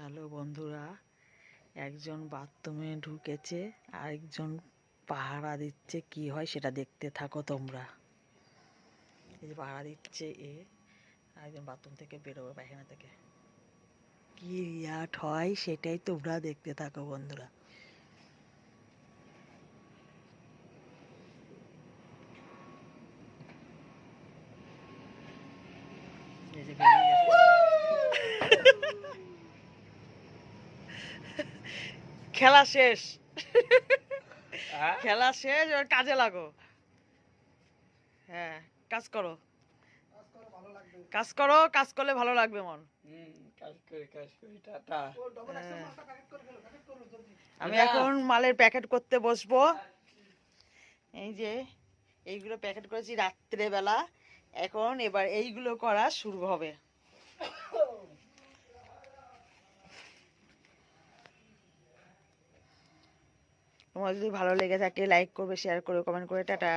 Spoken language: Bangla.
হ্যালো বন্ধুরা, একজন বাথরুমে ঢুকেছে, আরেকজন পাহারা দিচ্ছে। কি হয় সেটা দেখতে থাকো তোমরা। এই যে পাহারা দিচ্ছে আরেকজন বাথরুম থেকে বেরোবে, পায়খানা থেকে। কি রিয়াক্ট হয় সেটাই তোমরা দেখতে থাকো বন্ধুরা। এই যে বেরিয়ে গেছে। খেলা শেষ, খেলা শেষ, এবার কাজে লাগো। হ্যাঁ, কাজ করো, কাজ করো, কাজ করলে ভালো লাগবে মন। আমি এখন মালের প্যাকেট করতে বসবো। এই যে এইগুলো প্যাকেট করেছি রাত্রে বেলা, এখন এবার এইগুলো করা শুরু হবে। তোমার যদি ভালো লেগে থাকে লাইক করবে, শেয়ার করবে, কমেন্ট করে। টাটা।